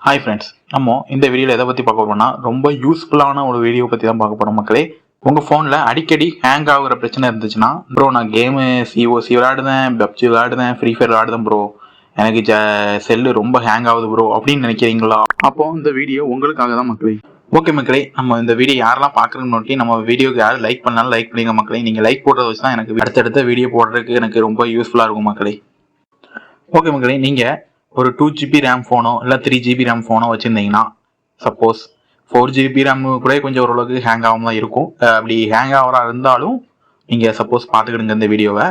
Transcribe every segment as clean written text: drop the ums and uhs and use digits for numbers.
Hi friends, நம்ம இந்த வீடியோவில் எதை பற்றி பார்க்க போறோம்னா ரொம்ப யூஸ்ஃபுல்லான ஒரு வீடியோ பற்றி தான் பார்க்க போகிறோம் மக்களே. உங்கள் ஃபோனில் அடிக்கடி ஹேங் ஆகுற பிரச்சனை இருந்துச்சுன்னா, ப்ரோ நான் கேமு சிஓசி விளையாடுதேன், பப்ஜி விளையாடுதேன், ஃப்ரீ ஃபயர் விளையாடுதேன் ப்ரோ, எனக்கு செல்லு ரொம்ப ஹேங் ஆகுது ப்ரோ அப்படின்னு நினைக்கிறீங்களா? அப்போ இந்த வீடியோ உங்களுக்காக தான் மக்களே. ஓகே மக்களே, நம்ம இந்த வீடியோ யாரெல்லாம் பார்க்குறேன்னு நோக்கி நம்ம வீடியோக்கு யாரும் லைக் பண்ணாலும் லைக் பண்ணிங்க மக்களே. நீங்கள் லைக் போடுறத வச்சு தான் எனக்கு அடுத்தடுத்த வீடியோ போடுறதுக்கு எனக்கு ரொம்ப யூஸ்ஃபுல்லாக இருக்கும் மக்களே. ஓகே மக்களே, நீங்கள் ஒரு 2GB ரேம் ஃபோனோ இல்லை 3GB ரேம் ஃபோனோ வச்சுருந்தீங்கன்னா, சப்போஸ் 4GB ரேம் கூட கொஞ்சம் ஓரளவுக்கு ஹேங் ஆகாம தான் இருக்கும். அப்படி ஹேங் ஆகிறா இருந்தாலும் நீங்கள் சப்போஸ் பார்த்துக்கிடுங்க இந்த வீடியோவை.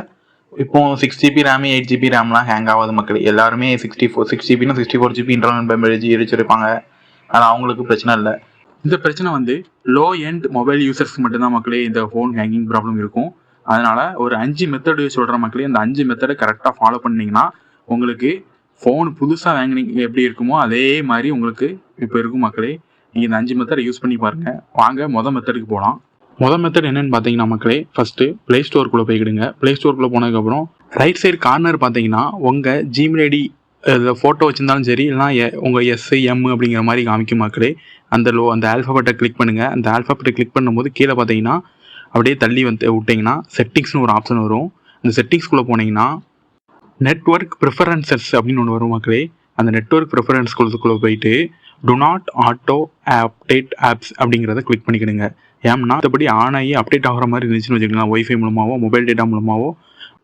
இப்போ 6GB ரேம் 8GB ரேம்லாம் ஹேங் ஆகாது மக்கள். எல்லாருமே 6GB 64GB இன்டர்னல் மெமரி வச்சுருப்பாங்க. ஆனால் அவங்களுக்கு பிரச்சனை இல்லை. இந்த பிரச்சனை வந்து லோ எண்ட் மொபைல் யூசர்ஸ்க்கு மட்டும்தான் மக்களே இந்த ஃபோன் ஹேங்கிங் ப்ராப்ளம் இருக்கும். அதனால் ஒரு 5 மெத்தடு சொல்கிற மக்களே, அந்த 5 மெத்தடை கரெக்டாக ஃபாலோ பண்ணிங்கன்னா உங்களுக்கு ஃபோன் புதுசாக வாங்கினீங்க எப்படி இருக்குமோ அதே மாதிரி உங்களுக்கு இப்போ இருக்கும் மக்களே. நீங்கள் இந்த 5 மெத்தடை யூஸ் பண்ணி பாருங்கள். வாங்க மொதல் மெத்தடுக்கு போகலாம். மொதல் மெத்தட் என்னென்னு பார்த்தீங்கன்னா மக்களே, ஃபஸ்ட்டு ப்ளே ஸ்டோருக்குள்ளே போய்க்கிடுங்க. ப்ளே ஸ்டோருக்குள்ளே போனதுக்கப்புறம் ரைட் சைடு கார்னர் பார்த்தீங்கன்னா உங்கள் ஜிமெயில் ஐடி ஃபோட்டோ வச்சுருந்தாலும் சரி, இல்லைனா உங்கள் SIM அப்படிங்கிற மாதிரி காமிக்கும் மக்களே. அந்த ஆல்ஃபாபெட்டை கிளிக் பண்ணுங்கள். அந்த ஆல்ஃபாபெட்டை கிளிக் பண்ணும்போது கீழே பார்த்தீங்கன்னா அப்படியே தள்ளி விட்டிங்கன்னா செட்டிங்ஸ்னு ஒரு ஆப்ஷன் வரும். அந்த செட்டிங்ஸ்குள்ளே போனீங்கன்னா நெட்வொர்க் ப்ரிஃபரன்சஸ் அப்படின்னு ஒன்று வரும் மக்களே. அந்த நெட்வொர்க் ப்ரிஃபரன்ஸ்குள்ளே போயிட்டு to not auto update apps அப்படிங்கிறத கிளிக் பண்ணிக்கிடுங்க. ஏன்னா மற்றபடி ஆன் ஆகி அப்டேட் ஆகிற மாதிரி இருந்துச்சுன்னு வச்சுக்கலாம், ஒய்ஃபை மூலமாகவோ மொபைல் டேட்டா மூலமாகவோ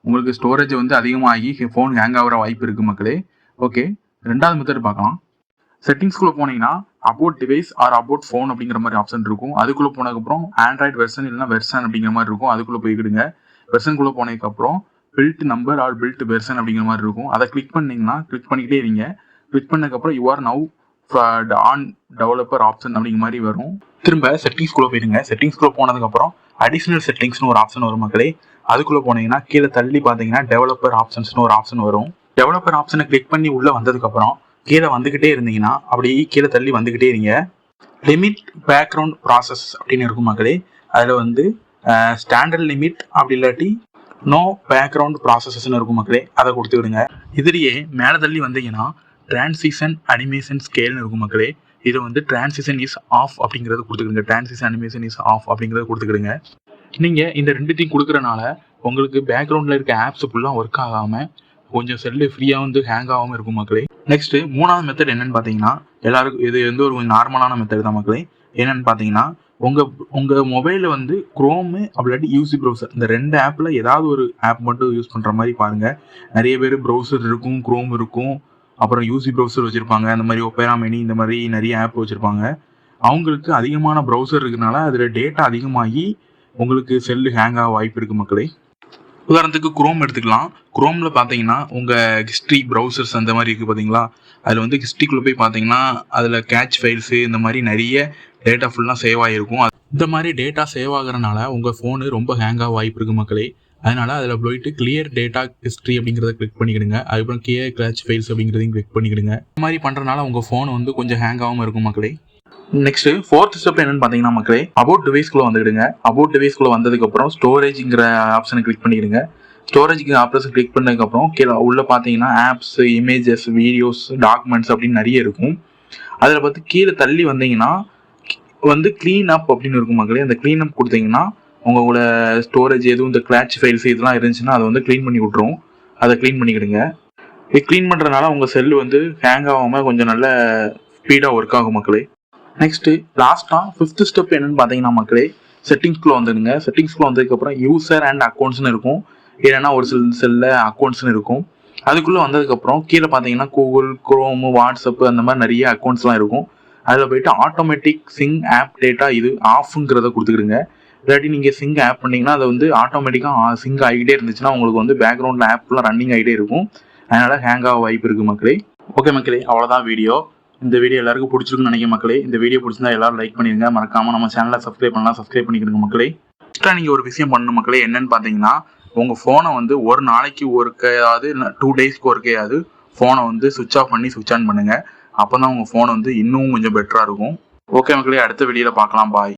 உங்களுக்கு ஸ்டோரேஜ் வந்து அதிகமாகி ஃபோன் ஹேங் ஆகிற வாய்ப்பு இருக்குது மக்களே. ஓகே, ரெண்டாவது மெத்தட் பார்க்கலாம். செட்டிங்ஸ்குள்ளே போனீங்கன்னா about device are about phone அப்படிங்கிற மாதிரி ஆப்ஷன் இருக்கும். அதுக்குள்ளே போனதுக்கப்புறம் ஆண்ட்ராய்டு வெர்ஷன் இல்லைனா வெர்ஷன் அப்படிங்கிற மாதிரி இருக்கும். அதுக்குள்ளே போய்க்கிடுங்க. வெர்ஷனுக்குள்ளே போனதுக்கப்புறம் build number or build version அப்படிங்கிற மாதிரி இருக்கும். அதை கிளிக் பண்ணிங்கன்னா கிளிக் பண்ணிக்கிட்டே இருங்க. கிளிக் பண்ணதுக்கப்புறம் you are now on developer option அப்படிங்கிற மாதிரி வரும். திரும்ப செட்டிங்ஸ்குள்ளே போயிடுங்க. செட்டிங்ஸ்குள்ளே போனதுக்கப்புறம் அடிஷ்னல் செட்டிங்ஸ்னு ஒரு ஆப்ஷன் வரும் மக்களே. அதுக்குள்ளே போனீங்கன்னா கீழே தள்ளி பார்த்தீங்கன்னா டெவலப்பர் ஆப்ஷன்ஸ்னு ஒரு ஆப்ஷன் வரும். டெவலப்பர் ஆப்ஷனை கிளிக் பண்ணி உள்ளே வந்ததுக்கப்புறம் கீழே வந்துக்கிட்டே இருந்தீங்கன்னா அப்படியே கீழே தள்ளி வந்துக்கிட்டே இருங்க. லிமிட் பேக்ரவுண்ட் ப்ராசஸ் அப்படின்னு இருக்கும் மக்களே. அதில் வந்து ஸ்டாண்டர்ட் லிமிட் அப்படி இல்லாட்டி நோ பேக்ரவுண்ட் ப்ராசஸஸ்ன்னு இருக்கும் மக்களே. அதை கொடுத்துக்கிடுங்க. இதுலேயே மேலே தள்ளி வந்தீங்கன்னா டிரான்சிஷன் அனிமேஷன் ஸ்கேல்னு இருக்கும் மக்களே. இது வந்து டிரான்சிஷன் இஸ் ஆஃப் அப்படிங்கிறத கொடுத்துக்கிடுங்க. டிரான்சிஷன் அனிமேஷன் இஸ் ஆஃப் அப்படிங்கிறத கொடுத்துக்கிடுங்க. நீங்கள் இந்த ரெண்டுத்தையும் கொடுக்குறனால உங்களுக்கு பேக்ரவுண்டில் இருக்க ஆப்ஸ் ஃபுல்லாக ஒர்க் ஆகாமல் கொஞ்சம் செல்லு ஃப்ரீயாக வந்து ஹேங் ஆகாமல் இருக்கும் மக்களே. நெக்ஸ்ட்டு மூணாவது மெத்தட் என்னென்னு பார்த்தீங்கன்னா, எல்லாருக்கும் இது வந்து ஒரு நார்மலான மெத்தட் தான் மக்களே. என்னென்னு பார்த்தீங்கன்னா, உங்கள் மொபைலில் வந்து குரோமு அப்படி யூசி ப்ரௌசர் இந்த 2 ஆப்பில் ஏதாவது ஒரு ஆப் மட்டும் யூஸ் பண்ணுற மாதிரி பாருங்கள். நிறைய பேர் ப்ரௌசர் இருக்கும், குரோம் இருக்கும், அப்புறம் யூசி ப்ரௌசர் வச்சுருப்பாங்க. அந்த மாதிரி ஒப்பேரா மினி இந்த மாதிரி நிறைய ஆப் வச்சுருப்பாங்க. அவங்களுக்கு அதிகமான ப்ரௌசர் இருக்கிறனால அதில் டேட்டா அதிகமாகி உங்களுக்கு செல்லு ஹேங் ஆக வாய்ப்பு இருக்குது மக்களே. உதாரணத்துக்கு குரோம் எடுத்துக்கலாம். குரோமில் பார்த்தீங்கன்னா உங்கள் ஹிஸ்ட்ரி ப்ரௌசர்ஸ் அந்த மாதிரி இருக்குது பார்த்தீங்களா. அதில் வந்து ஹிஸ்ட்ரிக்குள்ளே போய் பார்த்தீங்கன்னா அதில் கேட்ச் ஃபைல்ஸு இந்த மாதிரி நிறைய டேட்டா ஃபுல்லாக சேவ் ஆகிருக்கும். இந்த மாதிரி டேட்டா சேவ் ஆகிறனால உங்கள் ஃபோனு ரொம்ப ஹேங் ஆக வாய்ப்பு இருக்குது மக்களே. அதனால் அதில் போயிட்டு கிளியர் டேட்டா ஹிஸ்ட்ரி அப்படிங்கிறத கிளிக் பண்ணிக்கிடுங்க. அதுக்கப்புறம் கிளியர் கேட்ச் ஃபைல்ஸ் அப்படிங்கிறதையும் கிளிக் பண்ணிக்கிடுங்க. இந்த மாதிரி பண்ணுறதுனால உங்கள் ஃபோன் வந்து கொஞ்சம் ஹேங் ஆகாமல் இருக்கும் மக்களே. நெக்ஸ்ட் ஃபோர்த் ஸ்டெப் என்னன்னு பார்த்தீங்கன்னா மக்களே, அபவுட் டிவைஸ்குள்ளே வந்துடுங்க. அபவுட் டிவைஸ்குள்ளே வந்ததுக்கப்புறம் ஸ்டோரேஜ்ங்கிற ஆப்ஷனை கிளிக் பண்ணிடுங்க. ஸ்டோரேஜ்க்கு ஆப்ஷன் கிளிக் பண்ணதுக்கப்புறம் கீழே உள்ளே பார்த்தீங்கன்னா ஆப்ஸ், இமேஜஸ், வீடியோஸ், டாக்குமெண்ட்ஸ் அப்படின்னு நிறைய இருக்கும். அதில் பார்த்து கீழே தள்ளி வந்தீங்கன்னா வந்து க்ளீன் அப் அப்படின்னு இருக்கும் மக்களே. அந்த க்ளீன் அப் கொடுத்தீங்கன்னா உங்களோட ஸ்டோரேஜ் எதுவும் இந்த கிளாச் ஃபைல்ஸ் இதெல்லாம் இருந்துச்சுன்னா அதை வந்து க்ளீன் பண்ணி விட்ருவோம். அதை க்ளீன் பண்ணிக்கிடுங்க. இது க்ளீன் பண்ணுறதுனால உங்கள் செல்லு வந்து ஹேங் ஆகாமல் கொஞ்சம் நல்ல ஸ்பீடாக ஒர்க் ஆகும் மக்களே. நெக்ஸ்ட்டு லாஸ்ட்டாக 5th ஸ்டெப் என்னென்னு பார்த்தீங்கன்னா மக்களே, செட்டிங்ஸ்குள்ளே வந்துடுங்க. செட்டிங்ஸ்குள்ளே வந்ததுக்கப்புறம் யூசர் அண்ட் அக்கௌண்ட்ஸ்னு இருக்கும், இல்லைன்னா ஒரு செல்லில் அக்கௌண்ட்ஸ்னு இருக்கும். அதுக்குள்ளே வந்ததுக்கப்புறம் கீழே பார்த்தீங்கன்னா கூகுள், குரோமு, வாட்ஸ்அப்பு அந்த மாதிரி நிறைய அக்கௌண்ட்ஸ்லாம் இருக்கும். அதில் போய்ட்டு ஆட்டோமேட்டிக் சிங் ஆப் டேட்டா இது ஆஃபுங்கிறத கொடுத்துக்கிடுங்க. இல்லாட்டி நீங்கள் சிங் ஆப் பண்ணிங்கன்னா அதை வந்து ஆட்டோமேட்டிக்காக சிங் ஆகிட்டே இருந்துச்சுன்னா உங்களுக்கு வந்து பேக்ரவுண்டில் ஆப்லாம் ரன்னிங் ஆகிட்டே இருக்கும். அதனால் ஹேங் ஆக வாய்ப்பு இருக்குது மக்களே. ஓகே மக்களே, அவ்வளோதான் வீடியோ. இந்த வீடியோ எல்லாருக்கும் பிடிச்சிருக்குன்னு நினைக்கிற மக்களே. இந்த வீடியோ பிடிச்சிருந்தா எல்லாரும் லைக் பண்ணிடுங்க. மறக்காமல் நம்ம சேனலை சப்ஸ்கிரைப் பண்ணலாம், சப்ஸ்கிரைப் பண்ணிக்கிறங்க மக்களே. எக்ஸ்ட்ரா நீங்கள் ஒரு விஷயம் பண்ணணும் மக்களே. என்னென்னு பார்த்தீங்கன்னா, உங்கள் ஃபோனை வந்து ஒரு நாளைக்கு ஒருக்கையாவது இல்லை 2 டேஸ்க்கு ஒருக்கையாவது ஃபோனை வந்து சுவிட்ச் ஆஃப் பண்ணி சுவிட்ச் ஆன் பண்ணுங்கள். அப்போ தான் உங்கள் ஃபோன் வந்து இன்னும் கொஞ்சம் பெட்டராக இருக்கும். ஓகே மக்களே, அடுத்த வீடியோவில் பார்க்கலாம். பாய்.